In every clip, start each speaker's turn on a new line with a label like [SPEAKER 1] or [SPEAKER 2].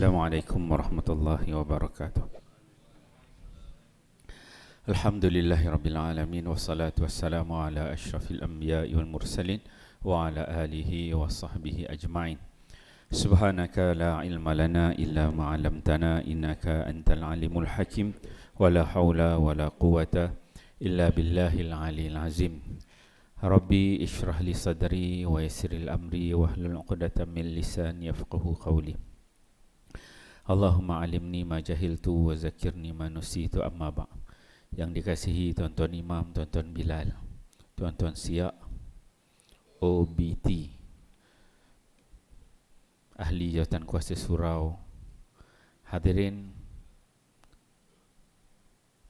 [SPEAKER 1] Assalamualaikum warahmatullahi wabarakatuh. Alhamdulillahirrabbilalamin. Wassalatu wassalamu ala ashrafil anbiya'i wal mursalin wa ala alihi wa sahbihi ajma'in. Subhanaka la ilma lana illa ma'alamtana innaka antal alimul hakim. Wa la hawla wa la quwata illa billahil aliyil azim. Rabbi ishrah li sadri wa yassiril amri wa hlul 'uqdatam min lisani yafqahu qawli. Allahumma alimni ma jahiltu wa zakirni ma nusitu, amma ba'. Yang dikasihi tuan-tuan imam, tuan-tuan Bilal, tuan-tuan Siak, OBT, ahli jawatan kuasa surau, hadirin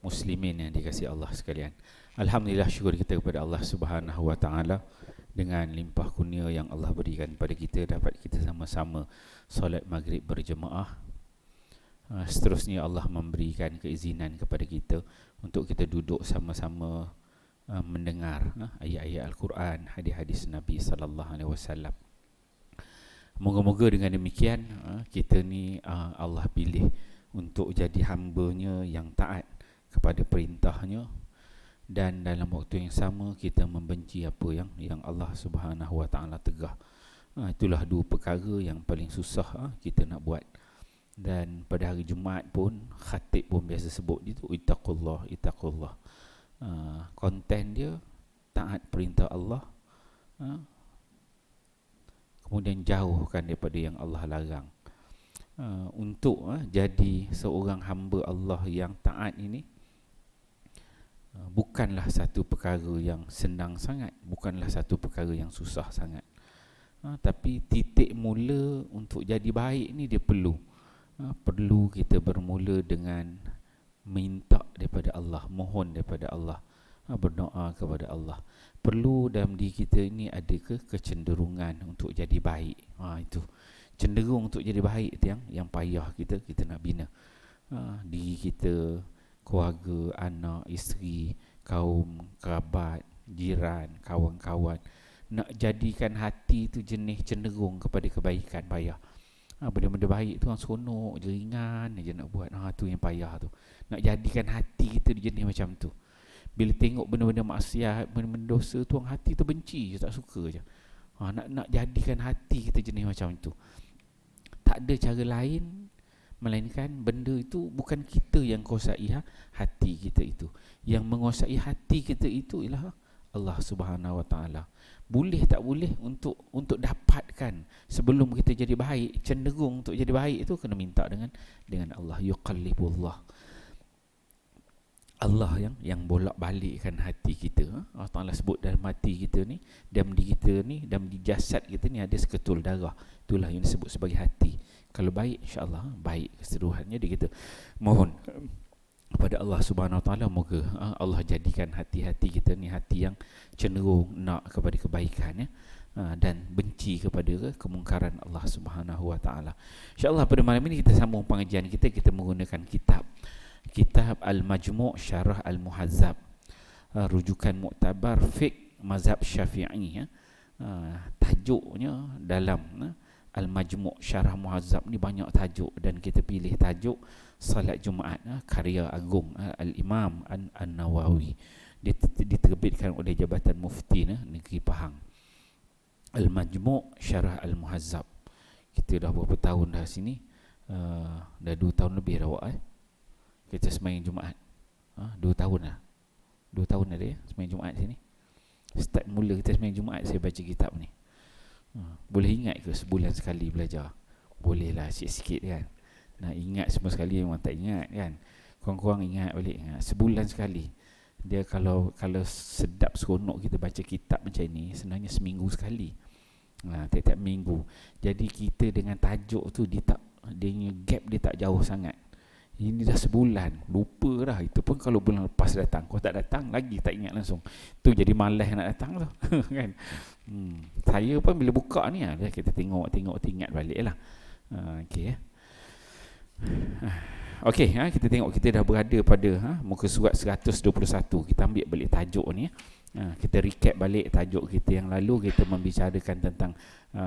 [SPEAKER 1] muslimin yang dikasihi Allah sekalian. Alhamdulillah, syukur kita kepada Allah Subhanahu wa taala dengan limpah kurnia yang Allah berikan kepada kita, dapat kita sama-sama solat maghrib berjemaah. Seterusnya Allah memberikan keizinan kepada kita untuk kita duduk sama-sama mendengar ayat-ayat Al-Quran, hadis-hadis Nabi sallallahu alaihi wasallam. Moga-moga dengan demikian kita ni Allah pilih untuk jadi hamba-Nya yang taat kepada perintah-Nya, dan dalam waktu yang sama kita membenci apa yang Allah Subhanahu wa taala tegah. Itulah dua perkara yang paling susah kita nak buat. Dan pada hari Jumaat pun khatib pun biasa sebut itu ittaqullah, ittaqullah. Konten dia taat perintah Allah, kemudian jauhkan daripada yang Allah larang. Untuk jadi seorang hamba Allah yang taat ini bukanlah satu perkara yang senang sangat, bukanlah satu perkara yang susah sangat. Tapi titik mula untuk jadi baik ni dia perlu kita bermula dengan minta daripada Allah, mohon daripada Allah, berdoa kepada Allah. Perlu dalam diri kita ini ada kecenderungan untuk jadi baik. Itu cenderung untuk jadi baik itu yang payah kita nak bina. Diri kita, keluarga, anak, isteri, kaum, kerabat, jiran, kawan-kawan. Nak jadikan hati itu jenis cenderung kepada kebaikan payah. Benda-benda baik tu orang seronok je, ringan je nak buat. Tu yang payah tu. Nak jadikan hati kita jenis macam tu. Bila tengok benda-benda maksiat, benda-benda dosa tu, orang hati tu benci je, tak suka je. Nak jadikan hati kita jenis macam tu. Tak ada cara lain melainkan benda itu bukan kita yang kuasai hati kita itu. Yang menguasai hati kita itu ialah Allah Subhanahu wa taala. Boleh tak boleh untuk dapatkan sebelum kita jadi baik, cenderung untuk jadi baik itu kena minta dengan Allah. Yuqallibullah, Allah yang bolak-balikkan hati kita. Allah Taala sebut dalam hati kita ni, dalam diri kita ni, dalam di jasad kita ni ada seketul darah. Itulah yang disebut sebagai hati. Kalau baik, insya-Allah baik keseluruhannya. Dia kita mohon kepada Allah Subhanahu Wa Taala, moga Allah jadikan hati-hati kita ni hati yang cenderung nak kepada kebaikan, dan benci kepada kemungkaran Allah Subhanahu Wa Taala. InsyaAllah pada malam ini kita sambung pengajian kita menggunakan kitab Al-Majmu' Syarah Al-Muhazzab, rujukan muktabar fiqh mazhab Syafi'i. Tajuknya dalam Al-Majmu' Syarah Muhazzab ni banyak tajuk, dan kita pilih tajuk Salat Jumaat, karya agung Al-Imam An-Nawawi. Dia diterbitkan oleh Jabatan Mufti Negeri Pahang. Al-Majmu' Syarah Al-Muhazzab. Kita dah berapa tahun dah sini? Dah 2 tahun lebih dah kita sembahyang Jumaat. 2 tahun dah. 2 tahun dah ya sembahyang Jumaat sini. Start mula kita sembahyang Jumaat saya baca kitab ni. Boleh ingat ke sebulan sekali belajar? Boleh lah sikit-sikit kan. Nak ingat semua sekali memang tak ingat kan. Kurang-kurang ingat balik. Sebulan sekali. Dia kalau sedap seronok kita baca kitab macam ni, sebenarnya seminggu sekali. Tiap-tiap minggu. Jadi kita dengan tajuk tu dia gap dia tak jauh sangat. Ini dah sebulan, lupa dah. Itu pun kalau bulan lepas datang. Kalau tak datang lagi tak ingat langsung. Tu jadi malas nak datang tu kan. Saya pun bila buka ni kita tengok ingat balik lah. Okey, kita tengok kita dah berada pada muka surat 121. Kita ambil balik tajuk ni. Kita recap balik tajuk kita yang lalu. Kita membicarakan tentang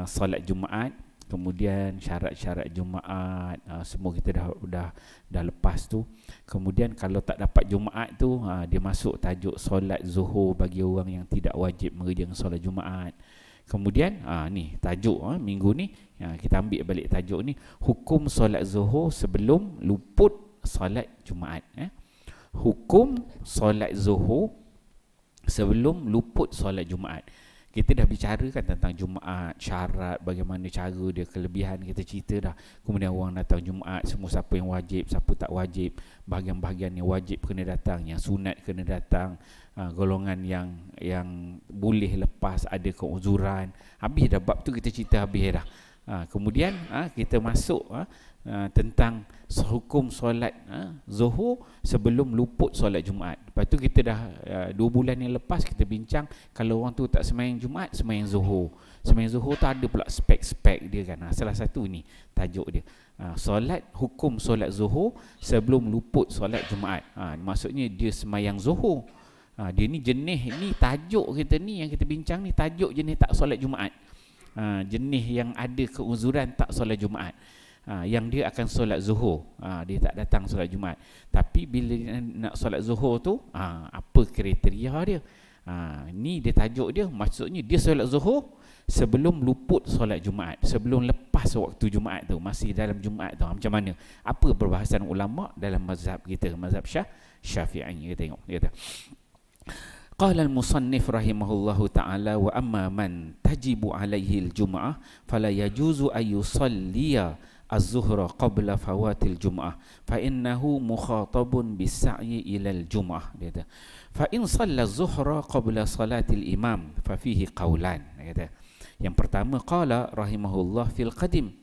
[SPEAKER 1] solat Jumaat, kemudian syarat-syarat Jumaat, semua kita dah lepas tu. Kemudian kalau tak dapat Jumaat tu, dia masuk tajuk solat Zuhur bagi orang yang tidak wajib mengerjakan solat Jumaat. Kemudian ni tajuk minggu ni, kita ambil balik tajuk ni, hukum solat Zuhur sebelum luput solat Jumaat. Hukum solat Zuhur sebelum luput solat Jumaat. Kita dah bicarakan tentang Jumaat, syarat, bagaimana cara dia, kelebihan kita cerita dah. Kemudian orang datang Jumaat, semua siapa yang wajib, siapa tak wajib, bahagian-bahagian yang wajib kena datang, yang sunat kena datang, golongan yang boleh lepas, ada keuzuran. Habis dah bab tu, kita cerita habis dah. Kemudian kita masuk tentang hukum solat Zuhur sebelum luput solat Jumaat. Lepas tu kita dah 2 bulan yang lepas kita bincang, kalau orang tu tak sembahyang Jumaat, sembahyang Zuhur. Sembahyang Zuhur tu ada pula spek-spek dia kan. Salah satu ni tajuk dia, hukum solat Zuhur sebelum luput solat Jumaat. Maksudnya dia sembahyang Zuhur. Dia ni jenis ni, tajuk kita ni yang kita bincang ni, tajuk jenis tak solat Jumaat. Jenis yang ada keuzuran tak solat Jumaat, yang dia akan solat Zuhur, dia tak datang solat Jumaat. Tapi bila nak solat Zuhur tu, apa kriteria dia? Ni dia tajuk dia, maksudnya dia solat Zuhur sebelum luput solat Jumaat, sebelum lepas waktu Jumaat tu, masih dalam Jumaat tu. Macam mana? Apa perbahasan ulama dalam mazhab kita, mazhab Syafi'i? Kita tengok, dia kata, qala al-musannif rahimahullahu ta'ala, wa amma man tajibu alaihi al-jum'ah fala yajuzu ay yusalliya az-zuhra qabla fawatil jum'ah fa innahu mukhatabun bis-sa'yi ila al-jum'ah. Dia kata, fa in shalla az-zuhra qabla salatil imam fa fihi qawlan. Dia kata, yang pertama, qala rahimahullah fil qadim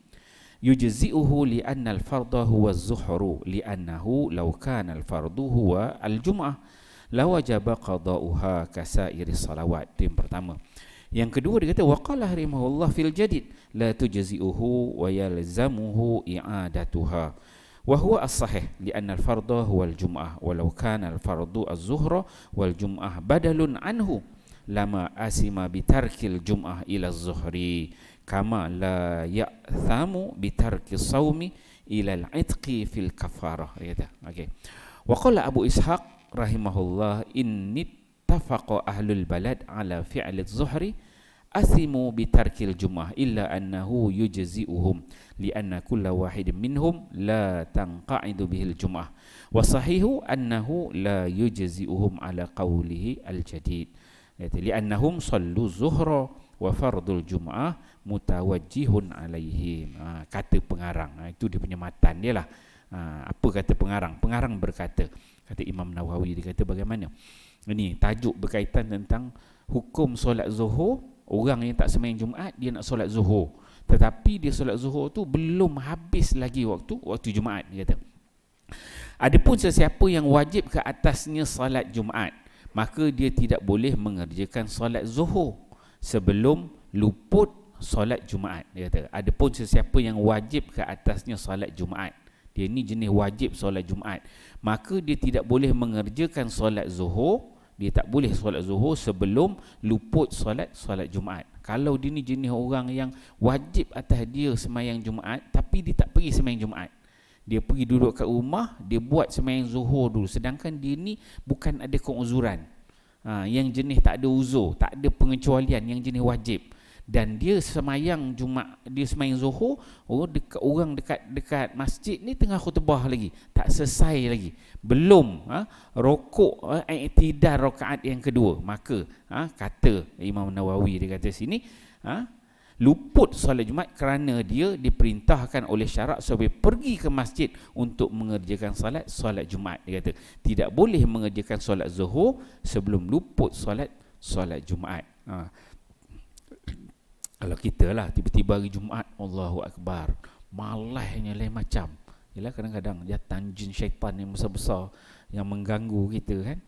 [SPEAKER 1] yujzi'uhu li anna al-fardha huwa az-zuhru li annahu law kana al-fardu huwa al-jum'ah la wajaba qada'uha kasairi salawat. Itu yang pertama. Yang kedua, dia kata, waqala rahimahullah fil jadid la tujzi'uhu wa yalzamuhu i'adatuha wa huwa as-sahih li anna al-fardha huwa al-jum'ah walau kana al-fardu az-zuhra wal jum'ah badalun anhu lama asima bitarkil jum'ah ila az-zuhri kama la ya'thamu bitarki sawmi ila al-'itqi fil kafarah. Okey. Waqala Abu Ishaq rahimahullah, inni tafaqa ahlul balad ala fi'li az-zuhri asimu bitarkil jum'ah illa annahu yujzi'uhum lianna kulla wahidin minhum la tanqa'idu bihil jum'ah wa sahihu annahu la yujzi'uhum ala qawlihi al-jadid liannahum sallu zuhra wa fardul jum'ah mutawajjihun alaihim. Kata pengarang, itu dia punya matan dia lah. Apa kata pengarang? Pengarang berkata, kata Imam Nawawi, dia kata bagaimana? Ini tajuk berkaitan tentang hukum solat Zuhur. Orang yang tak sembahyang Jumaat, dia nak solat Zuhur, tetapi dia solat Zuhur tu belum habis lagi waktu Jumaat. Dia kata, adapun sesiapa yang wajib ke atasnya solat Jumaat, maka dia tidak boleh mengerjakan solat Zuhur sebelum luput solat Jumaat. Dia kata, adapun sesiapa yang wajib ke atasnya solat Jumaat, dia ni jenis wajib solat Jumaat, maka dia tidak boleh mengerjakan solat Zuhur. Dia tak boleh solat Zuhur sebelum luput solat Jumaat. Kalau dia ni jenis orang yang wajib atas dia sembahyang Jumaat, tapi dia tak pergi sembahyang Jumaat, dia pergi duduk kat rumah, dia buat sembahyang Zuhur dulu, sedangkan dia ni bukan ada keuzuran, yang jenis tak ada uzur, tak ada pengecualian, yang jenis wajib, dan dia sembahyang Jumaat, dia sembahyang Zuhur, orang dekat masjid ni tengah khutbah lagi, tak selesai lagi, belum rokok i'tidal rakaat yang kedua, maka kata Imam Nawawi, dia kata sini luput solat Jumaat kerana dia diperintahkan oleh syarak supaya pergi ke masjid untuk mengerjakan solat Jumaat. Dia kata tidak boleh mengerjakan solat Zuhur sebelum luput solat Jumaat. Kalau kita lah tiba-tiba hari Jumaat, Allahu Akbar, malahnya lain macam. Yalah, kadang-kadang jatan jin syaitan yang besar-besar yang mengganggu kita kan.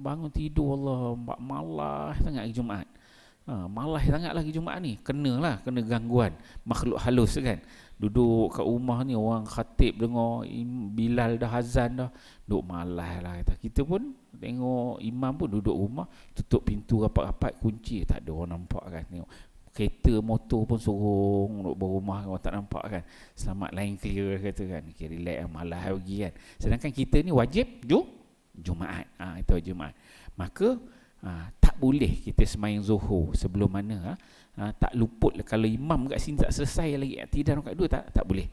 [SPEAKER 1] Bangun tidur, Allah, malah sangat hari Jumaat. Malah sangat lagi Jumaat ni, kena gangguan makhluk halus kan. Duduk kat rumah ni, orang khatib dengar Bilal dah azan dah, duduk malah lah. Kita pun tengok imam pun duduk rumah, tutup pintu rapat-rapat, kunci, tak ada orang nampak kan. Tengok kereta motor pun sorong duduk bawah rumah, orang tak nampak kan, selamat lain clear kata kan, okay, relax, malas pergi kan. Sedangkan kita ni wajib Jumaat, itu wajib Jumaat. Maka tak boleh kita sembahyang Zuhur sebelum mana tak luput kalau imam kat sini tak selesai lagi i'tidal rakaat 2, tak boleh.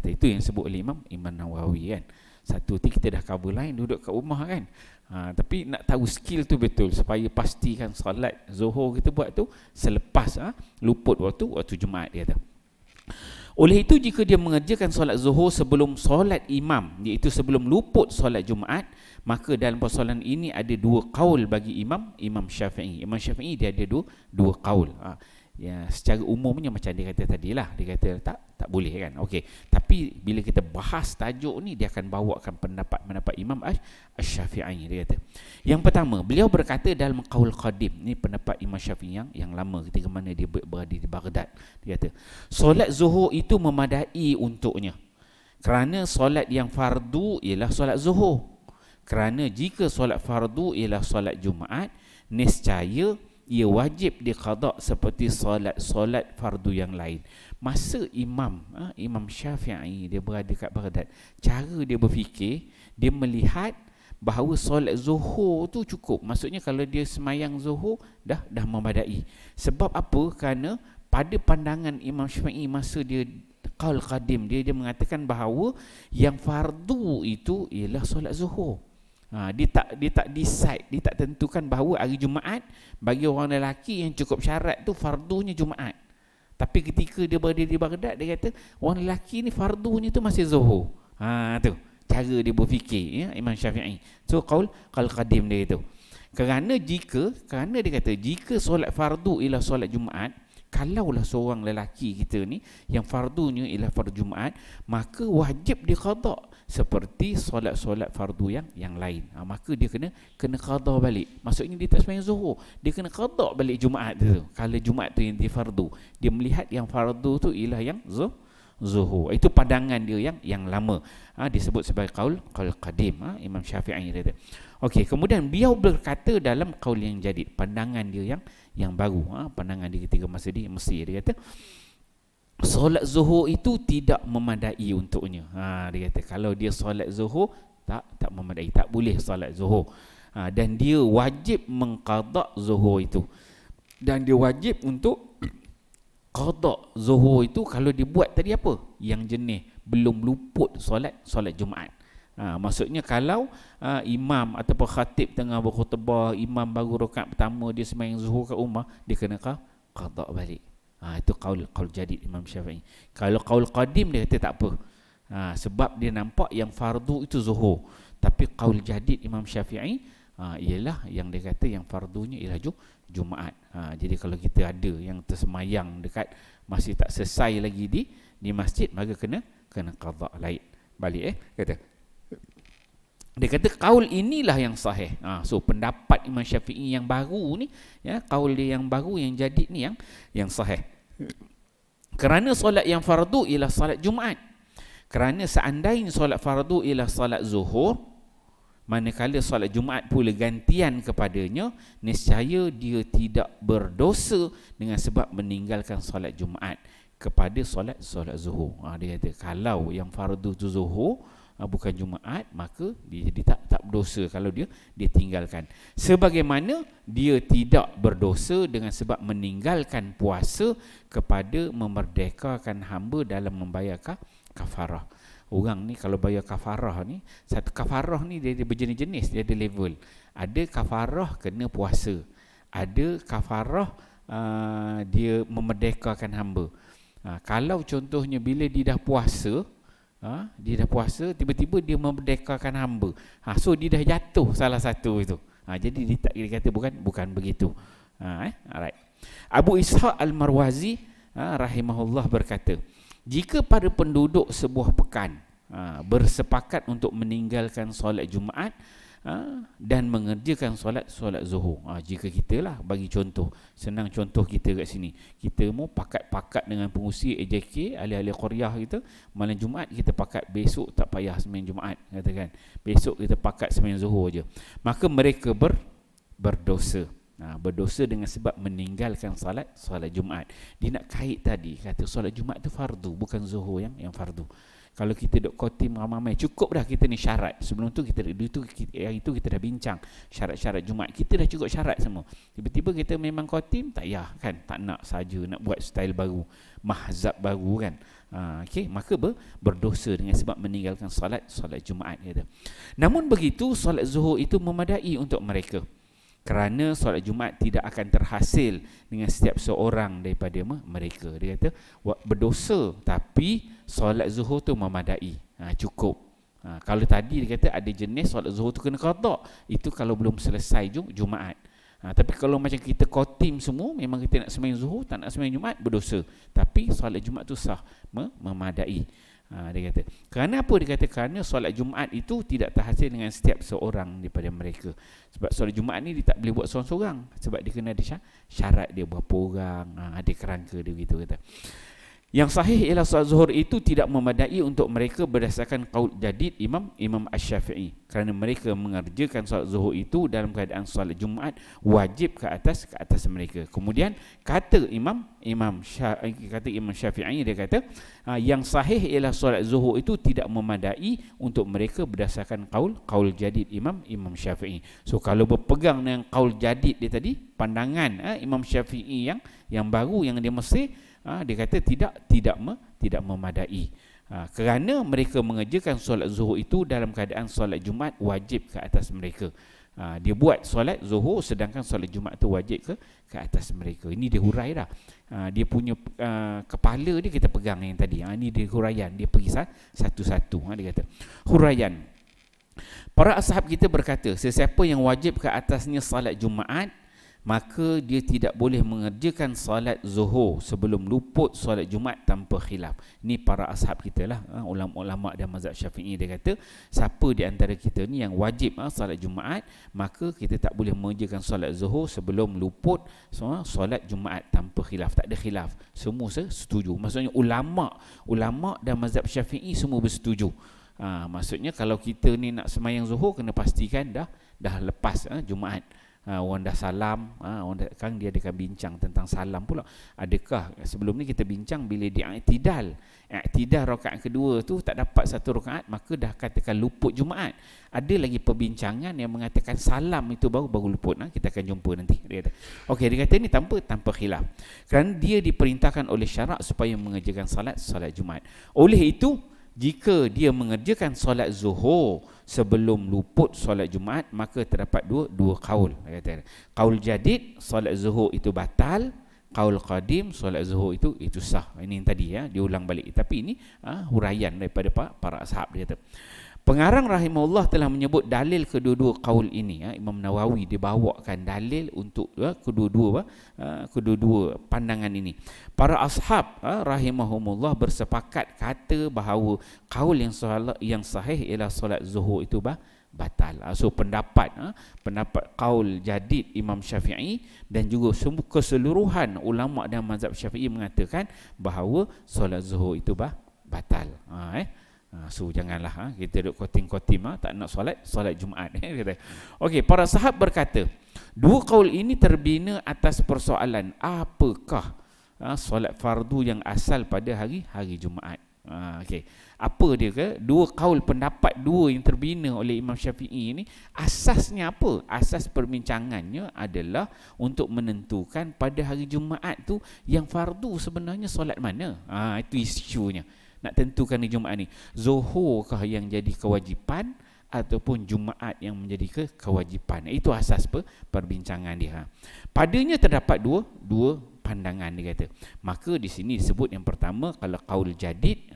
[SPEAKER 1] Itu yang sebut oleh Imam Nawawi kan. Satu ti kita dah cover lain duduk kat rumah kan. Tapi nak tahu skill tu betul supaya pastikan solat Zuhur kita buat tu selepas luput waktu Jumaat, dia kata. Oleh itu jika dia mengerjakan solat Zuhur sebelum solat imam, iaitu sebelum luput solat Jumaat, maka dalam persoalan ini ada dua kaul bagi Imam Syafi'i. Imam Syafi'i dia ada dua kaul. Ya, secara umumnya macam dia kata tadilah, dia kata tak boleh kan. Okey. Tapi bila kita bahas tajuk ni, dia akan bawakan pendapat Imam Asy-Syafi'i, dia kata. Yang pertama, beliau berkata dalam qaul qadim, ni pendapat Imam Syafi'i yang lama ketika mana dia berada di Baghdad. Dia kata, solat Zuhur itu memadai untuknya. Kerana solat yang fardu ialah solat Zuhur. Kerana jika solat fardu ialah solat Jumaat, nescaya ia wajib diqada seperti solat fardu yang lain. Masa Imam Syafi'i dia berada kat Baghdad, cara dia berfikir, dia melihat bahawa solat Zuhur tu cukup. Maksudnya kalau dia semayang Zuhur dah memadai. Sebab apa? Kerana pada pandangan Imam Syafi'i masa dia qaul qadim, dia mengatakan bahawa yang fardu itu ialah solat Zuhur. Dia tak decide, dia tak tentukan bahawa hari Jumaat bagi orang lelaki yang cukup syarat tu fardunya Jumaat. Tapi ketika dia berada di Baghdad, dia kata orang lelaki ni fardunya tu masih Zuhur. Tu cara dia berfikir, ya, Imam Syafi'i. So qaul qadim dia itu. Kerana dia kata jika solat fardu ialah solat Jumaat, kalaulah seorang lelaki kita ni yang fardunya ialah fardu Jumaat, maka wajib diqada seperti solat-solat fardu yang lain. Maka dia kena qada balik. Maksudnya dia tak sembahyang Zuhur, dia kena qada balik Jumaat tu. Kalau Jumaat tu yang dia fardu, dia melihat yang fardu tu ialah yang Zuhur. Itu pandangan dia yang lama. Disebut sebagai qaul qadim, Imam Syafi'i dia kata. Okey, kemudian beliau berkata dalam qaul yang jadid, pandangan dia yang baru, pandangan dia ketika masa di Mesir, dia kata solat Zuhur itu tidak memadai untuknya. Dia kata kalau dia solat Zuhur tak memadai, tak boleh solat Zuhur. Dan dia wajib mengqada Zuhur itu. Dan dia wajib untuk qada Zuhur itu kalau dia buat tadi apa? Yang jenis belum luput solat Jumaat. Maksudnya kalau imam ataupun khatib tengah berkhutbah, imam baru rakaat pertama, dia sembahyang Zuhur kat rumah, dia kena qada balik. Itu qaul jadid Imam Syafi'i. Kalau qaul qadim dia kata tak apa. Sebab dia nampak yang fardu itu Zuhur. Tapi qaul jadid Imam Syafi'i ialah yang dia kata yang fardunya ialah Jumaat. Jadi kalau kita ada yang tersemayang dekat masih tak selesai lagi di masjid, maka kena qada balik kata. Dia kata qaul inilah yang sahih. So pendapat Imam Syafi'i yang baru ni, ya, qaul dia yang baru yang jadid ni yang sahih. Kerana solat yang fardu ialah solat Jumaat. Kerana seandainya solat fardu ialah solat Zuhur, manakala solat Jumaat pula gantian kepadanya, nescaya dia tidak berdosa dengan sebab meninggalkan solat Jumaat kepada solat Zuhur. Dia kata kalau yang fardu tu Zuhur, bukan Jumaat, maka dia jadi tak berdosa kalau dia tinggalkan. Sebagaimana dia tidak berdosa dengan sebab meninggalkan puasa kepada memerdekakan hamba dalam membayar kafarah. Orang ni kalau bayar kafarah ni, satu kafarah ni dia berjenis-jenis, dia ada level. Ada kafarah kena puasa, ada kafarah dia memerdekakan hamba. Kalau contohnya bila dia dah puasa, tiba-tiba dia memerdekakan hamba, so dia dah jatuh salah satu itu. Jadi dia kata bukan begitu. Alright. Abu Ishaq Al-Marwazi rahimahullah berkata, jika para penduduk sebuah pekan bersepakat untuk meninggalkan solat Jumaat dan mengerjakan solat Zuhur. Jika kita lah bagi contoh, senang contoh kita kat sini, kita mau pakat dengan pengurusi AJK, ahli-ahli qaryah kita, malam Jumaat kita pakat, besok tak payah sembahyang Jumaat, katakan besok kita pakat sembahyang Zuhur je, maka mereka berdosa. Berdosa dengan sebab meninggalkan solat Jumaat. Dia nak kait tadi, kata solat Jumaat tu fardu, bukan zuhur yang fardu. Kalau kita duk khotim ramai-ramai, cukup dah kita ni syarat. Sebelum tu hari itu kita dah bincang syarat-syarat Jumaat. Kita dah cukup syarat semua. Tiba-tiba kita memang khotim, tak payah kan, tak nak saja nak buat style baru, mahzab baru kan. Okey, maka berdosa dengan sebab meninggalkan solat Jumaat kata. Namun begitu, solat zuhur itu memadai untuk mereka. Kerana solat Jumaat tidak akan terhasil dengan setiap seorang daripada mereka. Dia kata berdosa, tapi solat zuhur tu memadai, cukup. Kalau tadi dia kata ada jenis solat zuhur tu kena qada, itu kalau belum selesai Jumaat. Tapi kalau macam kita khotim semua, memang kita nak sembahyang zuhur, tak nak sembahyang Jumaat, berdosa. Tapi solat Jumaat tu sah, memadai. Dia kata, kerana apa? Dia kata kerana solat Jumaat itu tidak terhasil dengan setiap seorang daripada mereka. Sebab solat Jumaat ni dia tak boleh buat seorang-seorang, sebab dia kena ada syarat dia berapa orang, ada kerangka dia gitu kata. Yang sahih ialah solat zuhur itu tidak memadai untuk mereka berdasarkan qaul jadid Imam Asy-Syafi'i, kerana mereka mengerjakan solat zuhur itu dalam keadaan solat Jumaat wajib ke atas mereka. Kemudian kata Imam Syafi'i, dia kata yang sahih ialah solat zuhur itu tidak memadai untuk mereka berdasarkan qaul jadid Imam Syafi'i. So kalau berpegang dengan qaul jadid dia tadi, pandangan Imam Syafi'i yang baru, yang dia mesti, dia kata tidak memadai, kerana mereka mengerjakan solat zuhur itu dalam keadaan solat Jumaat wajib ke atas mereka. Dia buat solat zuhur sedangkan solat Jumaat tu wajib ke atas mereka. Ini dia hurai dah. Dia punya kepala dia kita pegang yang tadi. Ini dia huraian, dia pergi satu-satu. Dia kata huraian, para ashab kita berkata, sesiapa yang wajib ke atasnya salat Jumaat, maka dia tidak boleh mengerjakan salat zuhur sebelum luput salat Jumaat tanpa khilaf. Ini para ashab kita lah, ulama-ulama dan mazhab Syafi'i. Dia kata siapa di antara kita ni yang wajib salat Jumaat, maka kita tak boleh mengerjakan salat zuhur sebelum luput salat Jumaat tanpa khilaf. Tak ada khilaf, semua setuju. Maksudnya ulama dan mazhab Syafi'i semua bersetuju. Maksudnya kalau kita ni nak sembahyang zuhur, kena pastikan dah lepas Jumaat. Orang dah salam, kan dia akan bincang tentang salam pula. Adakah sebelum ni kita bincang bila dia i'tidal rakaat kedua tu tak dapat satu rakaat, maka dah katakan luput Jumaat. Ada lagi perbincangan yang mengatakan salam itu baru luput. Kita akan jumpa nanti. Dia kata, okey, dia kata ni tanpa khilaf, kerana dia diperintahkan oleh syarak supaya mengerjakan salat Jumaat. Oleh itu, jika dia mengerjakan solat zuhur sebelum luput solat Jumaat, maka terdapat dua qaul. Qaul jadid, solat zuhur itu batal. Qaul qadim, solat zuhur itu sah. Ini yang tadi diulang balik. Tapi ini huraian daripada para ashab. Dia kata, pengarang rahimahullah telah menyebut dalil kedua-dua qaul ini. Imam Nawawi dibawakan dalil untuk kedua-dua pandangan ini. Para ashab rahimahumullah bersepakat kata bahawa qaul yang sahih ialah solat zuhur itu batal. So pendapat qaul jadid Imam Syafi'i dan juga keseluruhan ulama dan mazhab Syafi'i mengatakan bahawa solat zuhur itu batal. So janganlah kita duk kotim-kotim tak nak solat Jumaat. Okey, para sahabat berkata, dua qaul ini terbina atas persoalan apakah solat fardu yang asal pada hari Jumaat. Okey, apa dia ke? Dua qaul, pendapat dua yang terbina oleh Imam Syafi'i ini, asasnya apa? Asas perbincangannya adalah untuk menentukan pada hari Jumaat tu yang fardu sebenarnya solat mana. Itu isunya. Nak tentukan di Jumaat ni, zuhurkah yang jadi kewajipan ataupun Jumaat yang menjadi kewajipan. Itu asas perbincangan dia. Padanya terdapat dua pandangan, dia kata. Maka di sini disebut yang pertama, kalau qaul jadid,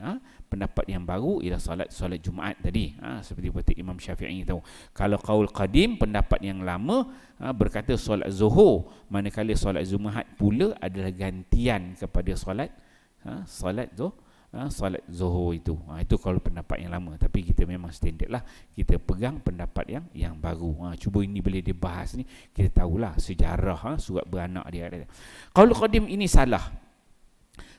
[SPEAKER 1] pendapat yang baru ialah solat Jumaat tadi, seperti Imam Syafi'i tahu. Kalau qaul qadim, pendapat yang lama, berkata solat zuhur, manakala solat Jumaat pula adalah gantian kepada solat zuhur itu. Itu kalau pendapat yang lama. Tapi kita memang standard lah, kita pegang pendapat yang baru. Cuba ini boleh dibahas ni, kita tahulah sejarah surat beranak dia. Qaul qadim ini salah,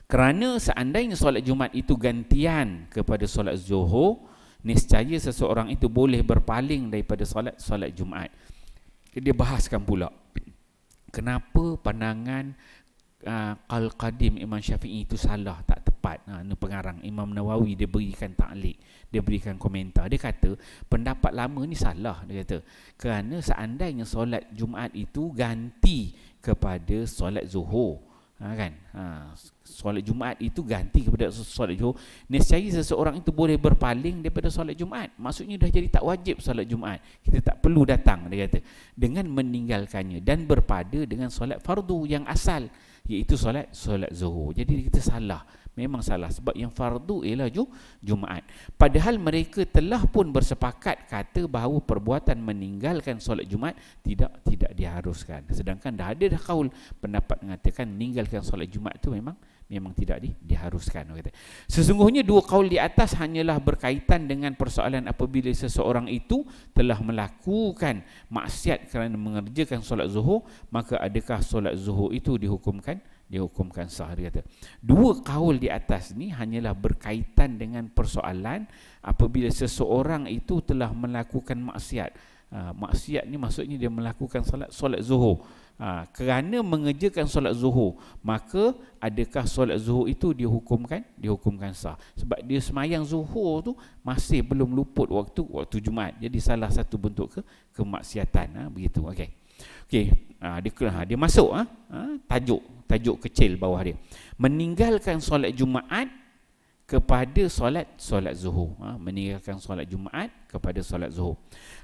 [SPEAKER 1] kerana seandainya solat Jumaat itu gantian kepada solat zuhur, niscaya seseorang itu boleh berpaling daripada solat Jumaat. Dia bahaskan pula, kenapa pandangan Al-Qadim Imam Syafi'i itu salah, tak tepat. Ini pengarang Imam Nawawi, dia berikan ta'liq, dia berikan komentar. Dia kata pendapat lama ni salah. Dia kata kerana seandainya solat Jumaat itu ganti kepada solat Zuhur, solat Jumaat itu ganti kepada solat Zuhur, nescaya seseorang itu boleh berpaling daripada solat Jumaat. Maksudnya dah jadi tak wajib solat Jumaat, kita tak perlu datang, dia kata, dengan meninggalkannya dan berpada dengan solat fardu yang asal, iaitu solat Zuhur. Jadi kita salah, memang salah, sebab yang fardu ialah Jumaat. Padahal mereka telah pun bersepakat kata bahawa perbuatan meninggalkan solat Jumaat tidak diharuskan. Sedangkan dah ada kaul pendapat mengatakan meninggalkan solat Jumaat itu memang tidak diharuskan. Sesungguhnya dua kaul di atas hanyalah berkaitan dengan persoalan apabila seseorang itu telah melakukan maksiat kerana mengerjakan solat Zuhur, maka adakah solat Zuhur itu dihukumkan sah. Dia kata dua kaul di atas ni hanyalah berkaitan dengan persoalan apabila seseorang itu telah melakukan maksiat. Maksiat ni maksudnya dia melakukan solat Zuhur. Kerana mengerjakan solat Zuhur, maka adakah solat Zuhur itu dihukumkan sah? Sebab dia semayang Zuhur tu masih belum luput waktu Jumaat. Jadi salah satu bentuk kemaksiatan. Begitu. Okey. Dia masuk tajuk kecil bawah dia. Meninggalkan solat Jumaat kepada solat Zuhur. Meninggalkan solat Jumaat kepada solat Zuhur.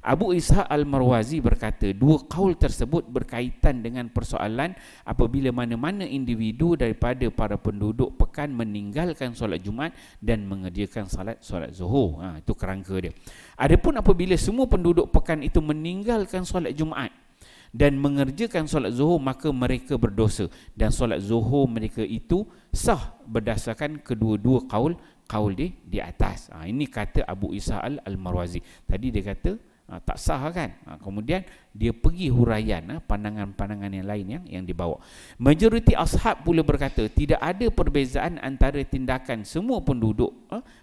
[SPEAKER 1] Abu Ishaq Al-Marwazi berkata, dua kaul tersebut berkaitan dengan persoalan apabila mana-mana individu daripada para penduduk pekan meninggalkan solat Jumaat dan mengerjakan solat Zuhur. Itu kerangka dia. Adapun apabila semua penduduk pekan itu meninggalkan solat Jumaat dan mengerjakan solat Zuhur, maka mereka berdosa dan solat Zuhur mereka itu sah berdasarkan kedua-dua kaul di atas. Ini kata Abu Ishaq Al-Marwazi. Tadi dia kata tak sah kan. Kemudian dia pergi huraian pandangan-pandangan yang lain yang dibawa. Majoriti ashab pula berkata tidak ada perbezaan antara tindakan semua penduduk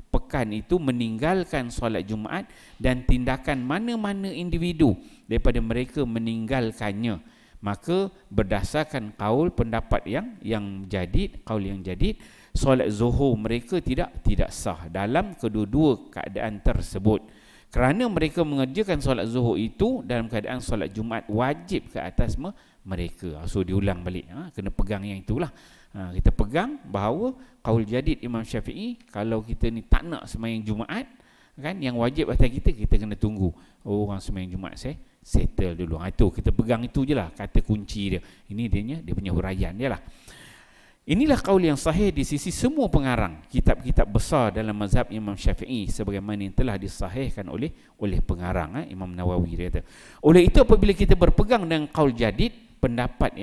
[SPEAKER 1] pekan itu meninggalkan solat Jumaat dan tindakan mana-mana individu daripada mereka meninggalkannya. Maka berdasarkan pendapat yang jadid, kaul yang jadid, solat Zuhur mereka tidak sah dalam kedua-dua keadaan tersebut. Kerana mereka mengerjakan solat Zuhur itu dalam keadaan solat Jumaat wajib ke atas mereka. So diulang balik, kena pegang yang itulah. Kita pegang bahawa kaul jadid Imam Syafi'i, kalau kita ni tak nak sembahyang Jumaat kan, yang wajib atas kita kena tunggu orang sembahyang Jumaat settle dulu. Itu kita pegang, itu je lah kata kunci dia. Ini dia punya huraian dia lah. Inilah kaul yang sahih di sisi semua pengarang kitab-kitab besar dalam mazhab Imam Syafi'i, sebagaimana yang telah disahihkan oleh pengarang Imam Nawawi. Dia kata, oleh itu apabila kita berpegang dengan kaul jadid, pendapat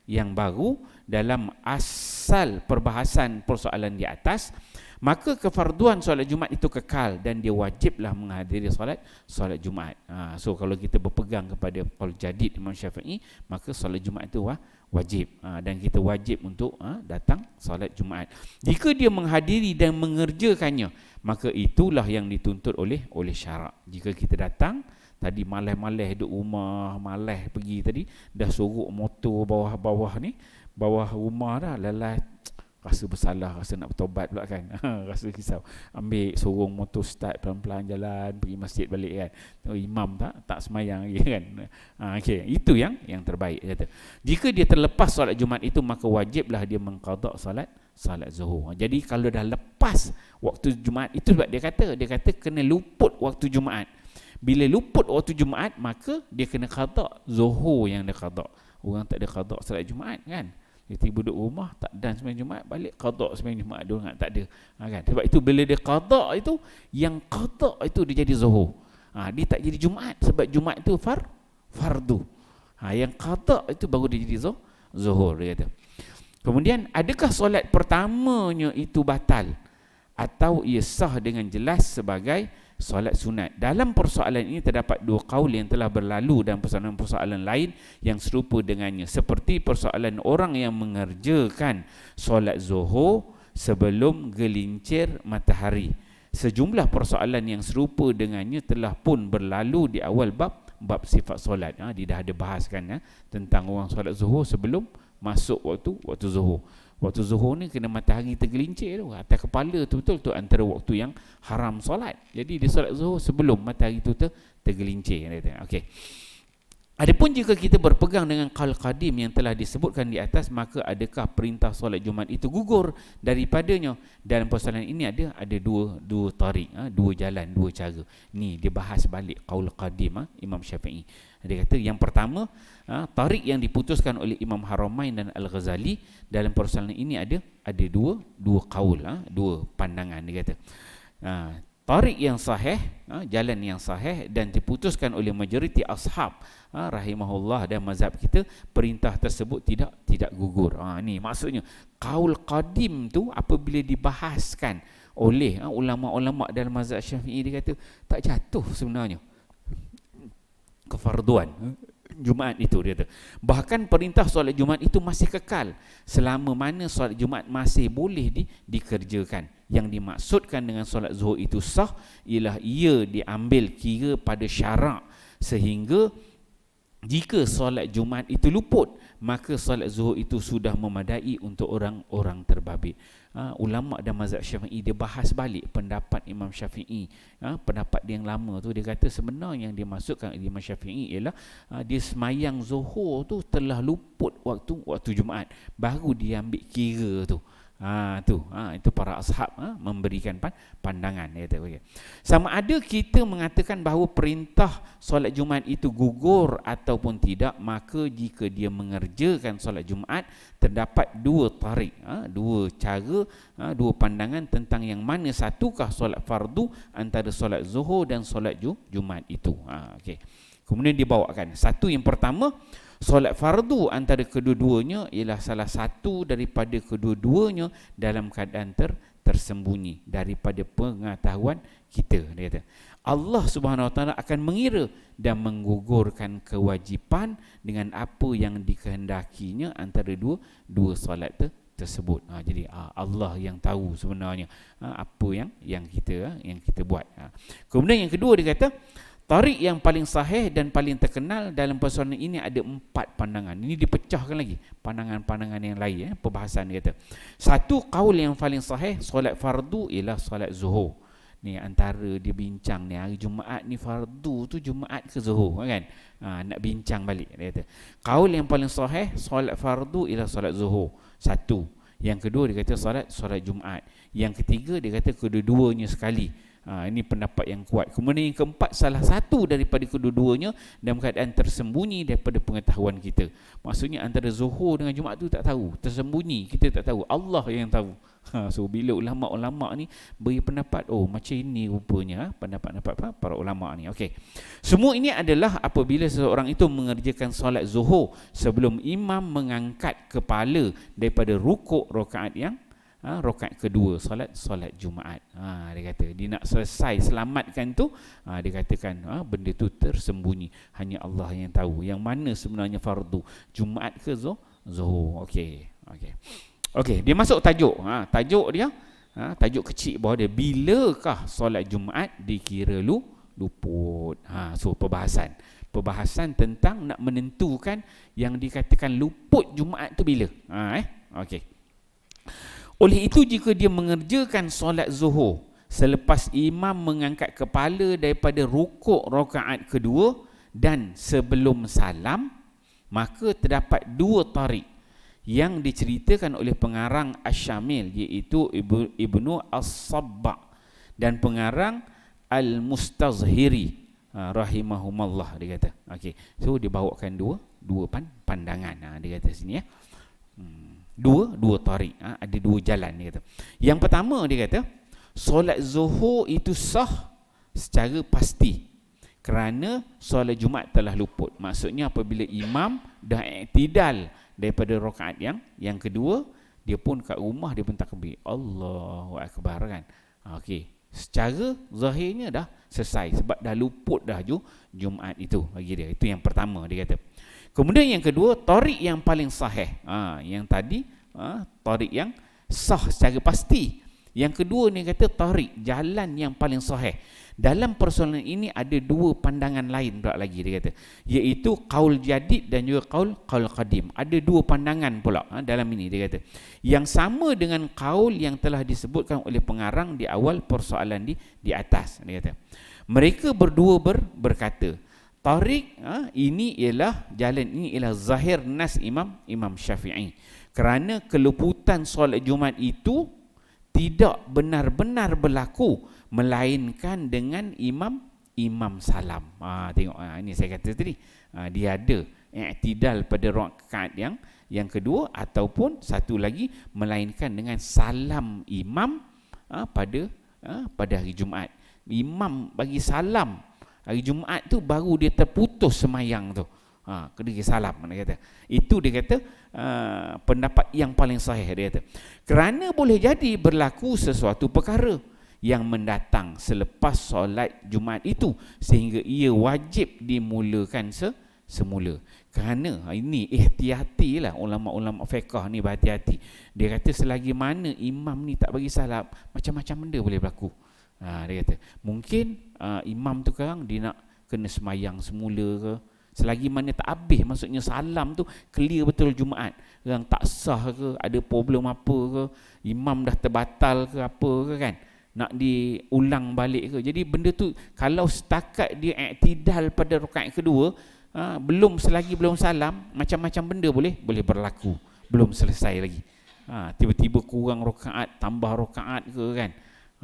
[SPEAKER 1] yang baru dalam asal perbahasan persoalan di atas, maka kefarduan solat Jumaat itu kekal dan dia wajiblah menghadiri solat Jumaat. So kalau kita berpegang kepada kaul jadid Imam Syafi'i, maka solat Jumaat itu wajib, dan kita wajib untuk datang solat Jumaat. Jika dia menghadiri dan mengerjakannya, maka itulah yang dituntut oleh syarak. Jika kita datang tadi malas-malas duduk rumah, malas pergi tadi, dah sorok motor bawah rumah dah, lalas rasa bersalah, rasa nak bertobat pula kan. Rasa risau, ambil sorong motor, start pelan-pelan jalan pergi masjid balik kan. Imam tak semayang lagi kan. Itu yang terbaik, kata. Jika dia terlepas solat Jumaat itu, maka wajiblah dia mengqada solat Zuhur. Jadi kalau dah lepas waktu Jumaat itu, sebab dia kata kena luput waktu Jumaat. Bila luput waktu Jumaat, maka dia kena qada Zuhur yang dia qada. Orang tak ada qada solat Jumaat kan. Dia tiba duduk rumah, tak dan sembahyang Jumaat, balik qada sembahyang Jumaat, dia orang tak ada. Kan? Sebab itu bila dia qada itu, yang qada itu dia jadi Zuhur. Dia tak jadi Jumaat, sebab Jumaat itu fardu. Yang qada itu baru dia jadi Zuhur, dia kata. Kemudian, adakah solat pertamanya itu batal atau ia sah dengan jelas sebagai solat sunat? Dalam persoalan ini terdapat dua kaul yang telah berlalu dan persoalan-persoalan lain yang serupa dengannya, seperti persoalan orang yang mengerjakan solat Zuhur sebelum gelincir matahari. Sejumlah persoalan yang serupa dengannya telah pun berlalu di awal bab bab sifat solat. Dia dah ada bahaskan tentang orang solat zuhur sebelum masuk waktu zuhur. Waktu zuhur ni kena matahari tergelincir tu, atas kepala tu betul tu antara waktu yang haram solat. Jadi dia solat zuhur sebelum matahari tu tergelincir. Okey. Adapun jika kita berpegang dengan qaul qadim yang telah disebutkan di atas, maka adakah perintah solat Jumaat itu gugur daripadanya? Dalam persoalan ini ada dua tarik, dua jalan, dua cara. Ni dia bahas balik qaul qadim Imam Syafi'i. Dia kata yang pertama, tarik yang diputuskan oleh Imam Haramain dan Al-Ghazali dalam persoalan ini ada dua qaul, dua pandangan. Dia kata tarik yang sahih, jalan yang sahih dan diputuskan oleh majoriti ashab rahimahullah dan mazhab kita, perintah tersebut tidak gugur. Ni maksudnya qaul qadim tu apabila dibahaskan oleh ulama-ulama dalam mazhab Syafi'i, dia kata tak jatuh sebenarnya kefarduan Jumaat itu. Dia kata bahkan perintah solat Jumaat itu masih kekal selama mana solat Jumaat masih boleh dikerjakan. Yang dimaksudkan dengan solat zuhur itu sah ialah ia diambil kira pada syarak, sehingga jika solat Jumaat itu luput, maka solat zuhur itu sudah memadai untuk orang-orang terbabit. Ulama dan mazhab Syafi'i dia bahas balik pendapat Imam Syafi'i. Pendapat dia yang lama tu, dia kata sebenarnya yang dimaksudkan Imam Syafi'i ialah dia semayang zuhur tu telah luput waktu Jumaat, baru dia ambil kira tu. Itu para ashab memberikan pandangan. Okay. Sama ada kita mengatakan bahawa perintah solat Jumaat itu gugur ataupun tidak, maka jika dia mengerjakan solat Jumaat, terdapat dua tarik, dua cara, dua pandangan tentang yang mana satukah solat fardu antara solat zuhur dan solat Jumaat itu. Okay. Kemudian dibawakan satu, yang pertama, solat fardu antara kedua-duanya ialah salah satu daripada kedua-duanya dalam keadaan tersembunyi daripada pengetahuan kita. Dia kata Allah Subhanahu Wa Taala akan mengira dan menggugurkan kewajipan dengan apa yang dikehendakinya antara dua solat tersebut. Jadi Allah yang tahu sebenarnya apa yang kita buat. Kemudian yang kedua, dia kata tarik yang paling sahih dan paling terkenal dalam persoalan ini ada 4 pandangan. Ini dipecahkan lagi pandangan-pandangan yang lain, perbahasan. Dia kata satu, qaul yang paling sahih solat fardu ialah solat zuhur. Ni antara dia bincang ni, hari Jumaat ni fardu tu Jumaat ke zuhur kan? Nak bincang balik. Dia kata qaul yang paling sahih solat fardu ialah solat zuhur. Satu. Yang kedua, dia kata solat Jumaat. Yang ketiga, dia kata kedua-duanya sekali. Ini pendapat yang kuat. Kemudian yang keempat, salah satu daripada kedua-duanya dalam keadaan tersembunyi daripada pengetahuan kita. Maksudnya antara zuhur dengan Jumaat tu tak tahu, tersembunyi, kita tak tahu, Allah yang tahu. So bila ulama-ulama ni beri pendapat, macam ini rupanya pendapat-pendapat para ulama ni. Okey. Semua ini adalah apabila seseorang itu mengerjakan solat zuhur sebelum imam mengangkat kepala daripada rukuk rakaat yang rakaat kedua solat Jumaat. Dia kata dia nak selesai selamatkan tu, dia katakan benda tu tersembunyi, hanya Allah yang tahu yang mana sebenarnya fardu, Jumaat ke zuhur. Okey, dia masuk tajuk. Tajuk dia tajuk kecil bawah dia, bilakah solat Jumaat dikira luput. So perbahasan tentang nak menentukan yang dikatakan luput Jumaat tu bila. Okey. Oleh itu, jika dia mengerjakan solat zuhur selepas imam mengangkat kepala daripada rukuk rakaat kedua dan sebelum salam, maka terdapat dua tarik yang diceritakan oleh pengarang Asy-Syamil, iaitu Ibnu As-Sabbah dan pengarang Al-Mustazhiri rahimahumallah. Dia kata okey, so dia bawakan dua pandangan. Dia kata sini dua tarik, ada dua jalan. Dia kata yang pertama, dia kata solat zuhur itu sah secara pasti kerana solat Jumaat telah luput. Maksudnya apabila imam dah i'tidal daripada rakaat yang kedua, dia pun kat rumah dia pun takbir Allahu Akbar kan. Okey, secara zahirnya dah selesai sebab dah luput dah Jumaat itu bagi dia. Itu yang pertama, dia kata. Kemudian yang kedua, tarik yang paling sahih. Yang tadi tarik yang sah secara pasti Yang kedua ni kata tariq, jalan yang paling sahih. Dalam persoalan ini ada dua pandangan lain pula lagi dia kata, iaitu qaul jadid dan juga qaul qadim. Ada dua pandangan pula dalam ini dia kata. Yang sama dengan qaul yang telah disebutkan oleh pengarang di awal persoalan di atas dia kata. Mereka berdua berkata, tariq ini ialah jalan ini ialah zahir nas Imam Syafi'i. Kerana keluputan solat Jumaat itu tidak benar-benar berlaku melainkan dengan imam salam. Tengok ini saya kata tadi. Dia ada i'tidal pada rakaat yang kedua, ataupun satu lagi melainkan dengan salam imam pada hari Jumaat. Imam bagi salam hari Jumaat tu baru dia terputus semayang tu. Dia salam dia kata. Itu dia kata pendapat yang paling sahih dia kata. Kerana boleh jadi berlaku sesuatu perkara yang mendatang selepas solat Jumaat itu sehingga ia wajib dimulakan semula. Kerana ini ihtiyatilah ulama-ulama fiqh ni, berhati-hati. Dia kata selagi mana imam ni tak bagi salam, macam-macam benda boleh berlaku. Dia kata mungkin imam tu sekarang dia nak kena semayang semula ke, selagi mana tak habis, maksudnya salam tu clear betul Jumaat, yang tak sah ke, ada problem apa ke, imam dah terbatal ke apa ke kan, nak diulang balik ke. Jadi benda tu kalau setakat dia i'tidal pada rakaat kedua, selagi belum salam, macam-macam benda boleh berlaku, belum selesai lagi. Tiba-tiba kurang rakaat, tambah rakaat ke kan,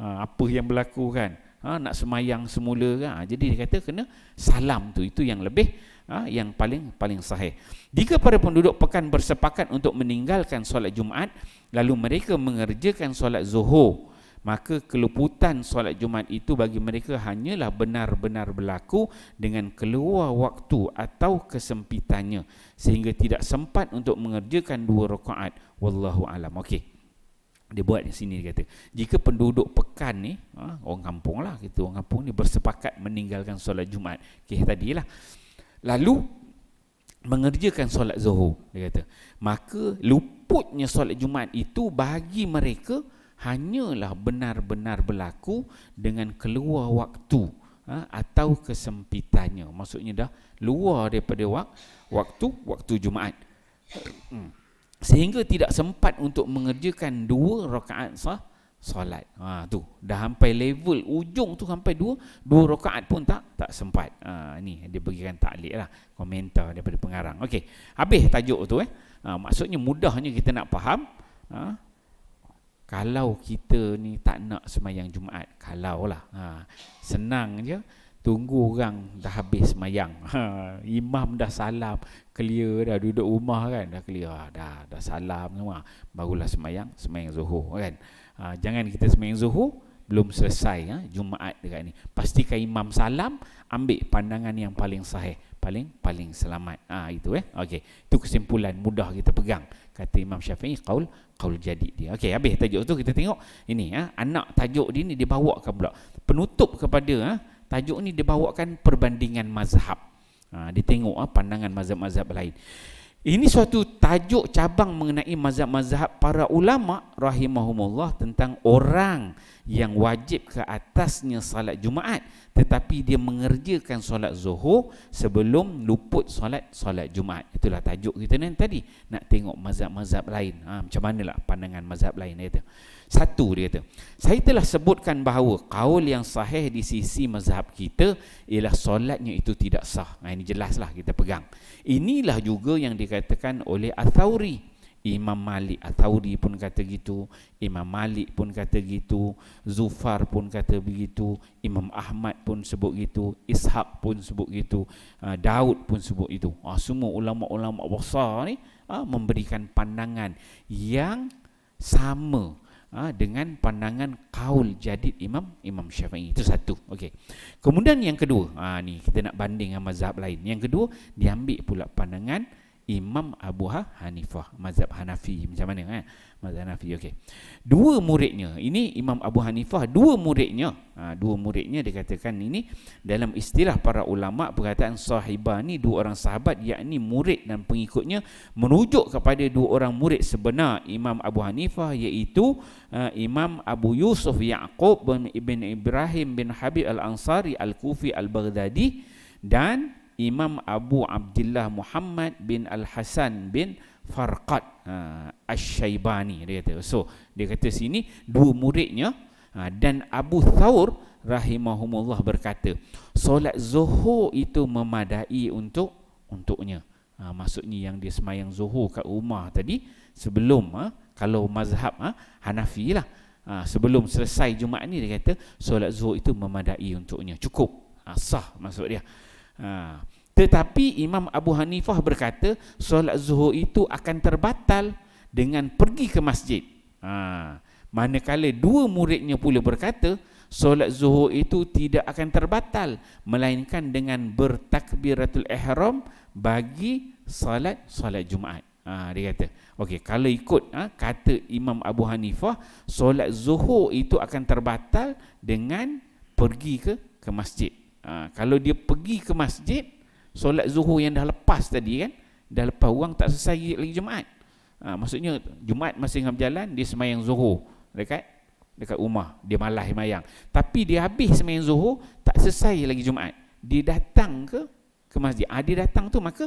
[SPEAKER 1] apa yang berlaku kan, nak semayang semula kan. Jadi dia kata kena salam tu, itu yang lebih yang paling sahih. Jika para penduduk pekan bersepakat untuk meninggalkan solat Jumaat lalu mereka mengerjakan solat Zuhur, maka keluputan solat Jumaat itu bagi mereka hanyalah benar-benar berlaku dengan keluar waktu atau kesempitannya sehingga tidak sempat untuk mengerjakan 2 rakaat. Wallahu alam. Okey. Dia buat di sini, dia kata jika penduduk pekan ni, orang kampung lah, kita orang kampung ni bersepakat meninggalkan solat Jumaat, tadilah, lalu mengerjakan solat Zuhur, dia kata, maka luputnya solat Jumaat itu bagi mereka hanyalah benar-benar berlaku dengan keluar waktu atau kesempitannya. Maksudnya dah luar daripada waktu Jumaat, sehingga tidak sempat untuk mengerjakan 2 rakaat solat. Tu dah sampai level ujung tu, sampai 2 rakaat pun tak sempat. Ni dia bagikan taklid lah, komentar daripada pengarang. Okey, habis tajuk tu maksudnya mudahnya kita nak faham. Kalau kita ni tak nak semayang Jumaat, kalau lah, senang je, tunggu orang dah habis semayang, imam dah salam, clear dah, duduk rumah kan, dah clear, dah salam semua, barulah semayang Zuhur kan. Jangan kita semayang Zuhur belum selesai Jumaat dekat ni. Pastikan imam salam, ambil pandangan yang paling sahih, paling selamat. Itu okey. Itu kesimpulan mudah kita pegang, kata Imam Syafi'i, qaul jadid dia. Okey, habis tajuk tu kita tengok ini anak tajuk dia ni dibawakan pula penutup kepada tajuk ni, dibawakan perbandingan mazhab. Dia tengok pandangan mazhab-mazhab lain. Ini suatu tajuk cabang mengenai mazhab-mazhab para ulama rahimahumullah tentang orang yang wajib ke atasnya salat Jumaat tetapi dia mengerjakan solat Zuhur sebelum luput solat Jumaat. Itulah tajuk kita ni tadi, nak tengok mazhab-mazhab lain. Macam manalah pandangan mazhab lain dia kata. Satu, dia kata, saya telah sebutkan bahawa kaul yang sahih di sisi mazhab kita ialah solatnya itu tidak sah. Ini jelaslah kita pegang. Inilah juga yang dikatakan oleh Ats-Tsauri. Imam Malik Ats-Tsauri pun kata gitu, Imam Malik pun kata gitu, Zufar pun kata begitu, Imam Ahmad pun sebut gitu, Ishaq pun sebut gitu, Daud pun sebut itu. Semua ulama-ulama besar ni memberikan pandangan yang sama dengan pandangan kaul jadid Imam Syafi'i. Itu satu. Okey. Kemudian yang kedua, ni kita nak banding dengan mazhab lain. Yang kedua, diambil pula pandangan Imam Abu Hanifah, mazhab Hanafi. Macam mana mazhab Hanafi? Okey. Dua muridnya, ini Imam Abu Hanifah, dua muridnya dikatakan ini dalam istilah para ulama perkataan sahibah ni dua orang sahabat, yakni murid dan pengikutnya, merujuk kepada dua orang murid sebenar Imam Abu Hanifah, iaitu Imam Abu Yusuf Ya'qub bin Ibrahim bin Habib Al-Ansari Al-Kufi Al-Baghdadi, dan Imam Abu Abdullah Muhammad bin Al-Hasan bin Farqad Asy-Syaibani, dia kata. So dia kata sini dua muridnya, dan Abu Thawr rahimahumullah berkata solat zuhur itu memadai untuknya. Maksudnya yang dia semayang zuhur kat rumah tadi sebelum kalau mazhab Hanafi lah, sebelum selesai Jumaat ni, dia kata solat zuhur itu memadai untuknya, cukup, sah maksud dia. Tetapi Imam Abu Hanifah berkata solat zuhur itu akan terbatal dengan pergi ke masjid. Manakala dua muridnya pula berkata solat zuhur itu tidak akan terbatal melainkan dengan bertakbiratul ihram bagi solat Jumaat. Dia kata, okey, kalau ikut kata Imam Abu Hanifah, solat zuhur itu akan terbatal dengan pergi ke masjid. Kalau dia pergi ke masjid, solat zuhur yang dah lepas tadi kan, dah lepas, orang tak selesai lagi Jumaat. Maksudnya Jumaat masih tengah berjalan, dia semayang zuhur dekat rumah, dia malas semayang, tapi dia habis semayang zuhur, tak selesai lagi Jumaat, dia datang ke masjid. Dia datang tu, maka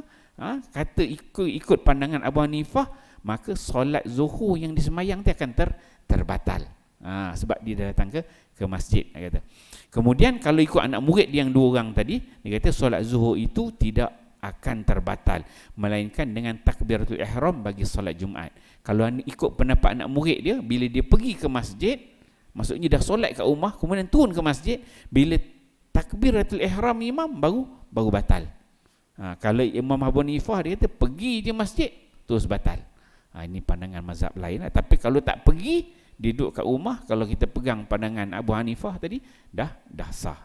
[SPEAKER 1] kata ikut pandangan Abu Hanifah, maka solat zuhur yang disemayang tu akan terbatal. Sebab dia datang ke masjid, dia kata. Kemudian kalau ikut anak murid yang dua orang tadi, dia kata solat zuhur itu tidak akan terbatal melainkan dengan takbiratul ihram bagi solat Jumaat. Kalau ikut pendapat anak murid dia, bila dia pergi ke masjid, maksudnya dah solat kat rumah kemudian turun ke masjid, bila takbiratul ihram imam baru batal. Kalau Imam Abu Hanifah, dia kata pergi je masjid terus batal. Ini pandangan mazhab lain lah. Tapi kalau tak pergi, duduk kat rumah, kalau kita pegang pandangan Abu Hanifah tadi, dah sah.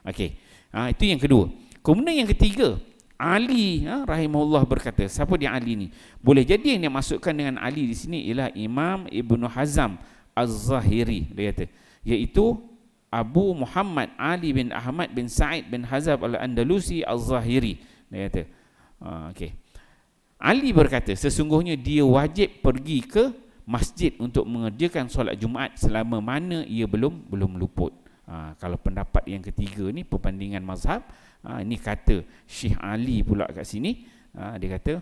[SPEAKER 1] Okey. Itu yang kedua. Kemudian yang ketiga, Ali rahimahullah berkata, siapa dia Ali ni? Boleh jadi yang dia masukkan dengan Ali di sini ialah Imam Ibnu Hazm Az-Zahiri, dia kata, iaitu Abu Muhammad Ali bin Ahmad bin Sa'id bin Hazm Al-Andalusi Az-Zahiri, dia kata. Okey. Ali berkata sesungguhnya dia wajib pergi ke masjid untuk mengerjakan solat Jumaat selama mana ia belum luput. Kalau pendapat yang ketiga ni, perbandingan mazhab, ini kata Syekh Ali pula kat sini, dia kata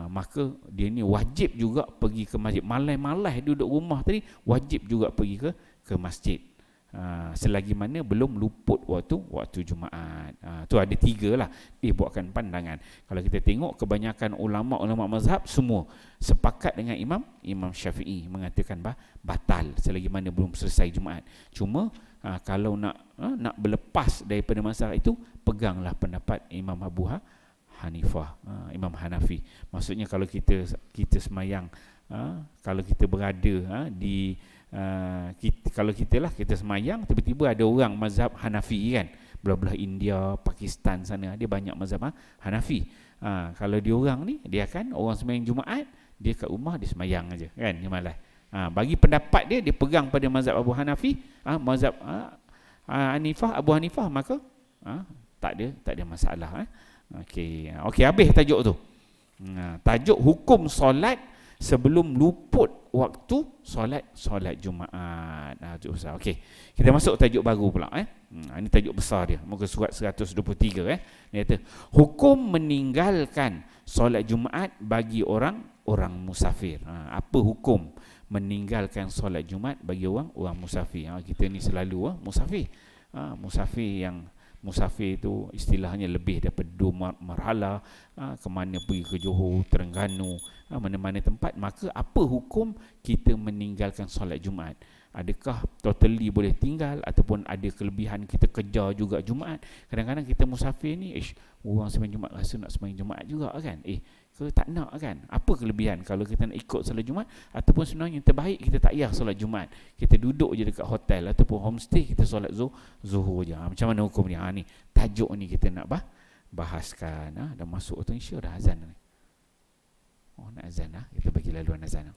[SPEAKER 1] maka dia ni wajib juga pergi ke masjid. Malai-malai duduk rumah tadi, wajib juga pergi ke masjid, selagi mana belum luput waktu Jumaat. Tu ada tiga lah dia buatkan pandangan. Kalau kita tengok kebanyakan ulama mazhab semua sepakat dengan Imam Syafi'i, mengatakan batal selagi mana belum selesai Jumaat. Cuma kalau nak berlepas daripada masalah itu, peganglah pendapat Imam Abu Hanifah, Imam Hanafi. Maksudnya kalau kita semayang, kalau kita berada di kalau kita semayang, tiba-tiba ada orang mazhab Hanafi kan, belah-belah India, Pakistan sana, dia banyak mazhab Hanafi. Kalau dia orang ni, dia akan orang semayang Jumaat, dia kat rumah dia semayang aja kan, dia malas. Bagi pendapat dia pegang pada mazhab Abu Hanafi, mazhab Abu Hanifah, maka tak ada masalah. Okey, habis tajuk tu. Tajuk hukum solat sebelum luput waktu solat Jumaat. Tajuk besar. Okey, kita masuk tajuk baru pula. Ini tajuk besar dia, muka surat 123. Dia kata hukum meninggalkan solat Jumaat bagi orang musafir. Apa hukum meninggalkan solat Jumaat bagi orang musafir? Kita ni selalu musafir. Musafir itu istilahnya lebih daripada 2 marhalah, ke mana pergi ke Johor, Terengganu, mana-mana tempat. Maka apa hukum kita meninggalkan solat Jumaat? Adakah totally boleh tinggal, ataupun ada kelebihan kita kejar juga Jumaat? Kadang-kadang kita musafir ni, orang sembahyang Jumaat rasa nak sembahyang Jumaat juga kan, ke tak nak kan? Apa kelebihan kalau kita nak ikut solat Jumaat? Ataupun sebenarnya yang terbaik kita tak payah solat Jumaat, kita duduk je dekat hotel ataupun homestay, kita solat zuhur je. Macam mana hukum ni? Ni tajuk ni kita nak bahaskan. Dah masuk waktu Isya, dah azan ni. Oh, nak azan lah. Kita bagi laluan azan.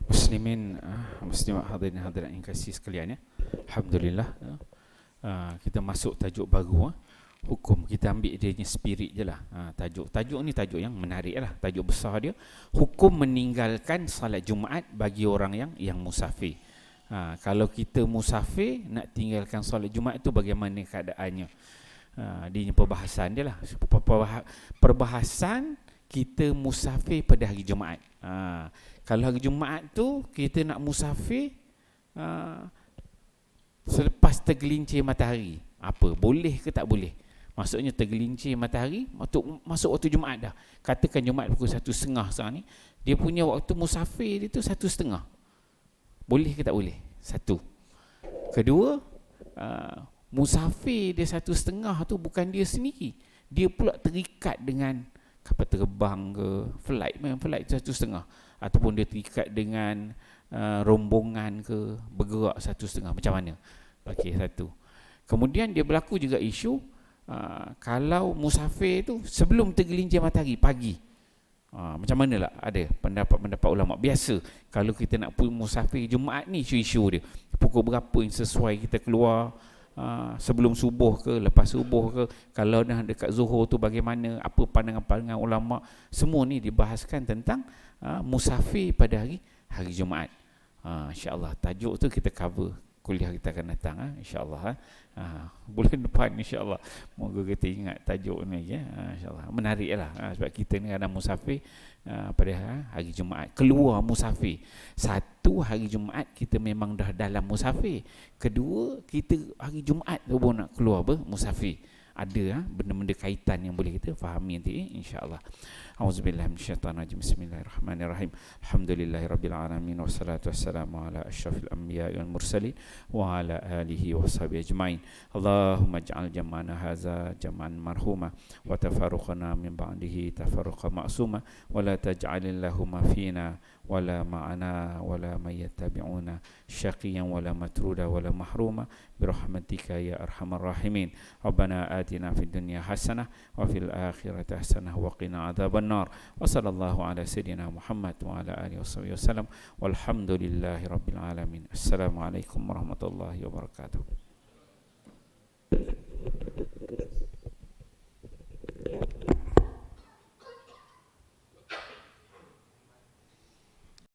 [SPEAKER 1] Muslimin, muslimat hadirin hadirat yang kasih sekalian ya. Alhamdulillah, kita masuk tajuk baru. Hukum, kita ambil dia punya spirit je lah. Tajuk ni tajuk yang menarik lah. Tajuk besar dia, hukum meninggalkan salat Jumaat bagi orang yang musafir. Kalau kita musafir nak tinggalkan solat Jumaat tu bagaimana keadaannya? Dia perbahasan dia lah. Perbahasan kita musafir pada hari Jumaat. Kalau hari Jumaat tu kita nak musafir selepas tergelincir matahari, apa boleh ke tak boleh? Maksudnya tergelincir matahari masuk waktu Jumaat dah. Katakan Jumaat pukul 1.30 sekarang ni, dia punya waktu musafir dia tu 1.30. Boleh ke tak boleh? Satu. Kedua, musafir dia 1.30 tu bukan dia sendiri. Dia pula terikat dengan kapal terbang ke, flight, memang flight 1.30. Ataupun dia terikat dengan rombongan ke, bergerak 1.30. Macam mana? Okey, satu. Kemudian dia berlaku juga isu kalau musafir tu sebelum tergelincir matahari pagi. Macam mana lah? Ada pendapat-pendapat ulama. Biasa kalau kita nak pergi musafir Jumaat ni, isu-isu dia pukul berapa yang sesuai kita keluar, sebelum subuh ke, lepas subuh ke, kalau dah dekat zuhur tu bagaimana, apa pandangan-pandangan ulama. Semua ni dibahaskan tentang musafir pada hari Jumaat. InsyaAllah tajuk tu kita cover kuliah kita akan datang, insyaAllah. Bulan depan insyaAllah. Moga kita ingat tajuk ni, insyaAllah. Menarik lah, sebab kita ni kadang musafir pada hari Jumaat. Keluar musafir. Satu, hari Jumaat kita memang dah dalam musafir. Kedua, kita hari Jumaat tu pun nak keluar musafir. Ada benda-benda kaitan yang boleh kita fahami nanti, insyaAllah. Auzubillahi minasyaitanirrajim. Bismillahirrahmanirrahim. Alhamdulillahirabbil alamin wassalatu wassalamu ala asyrafil anbiya'i wal mursalin wa ala alihi washabihi ajmain. Allahumma ij'al jam'ana hadza jam'an marhuma wa tafarruqana min ba'dihi tafarruqan ma'suma wa la taj'alillahumma fina wala ma'ana wala mayyattabi'una syaqiyan wala matruda wala mahruma birahmatika ya arhamar rahimin. Rabbana atina fid dunya hasanah wa fil akhirati hasanah wa qina adzabannar. Wa sallallahu ala sayidina Muhammad wa ala alihi wasallam walhamdulillahi rabbil alamin. Assalamualaikum warahmatullahi wabarakatuh.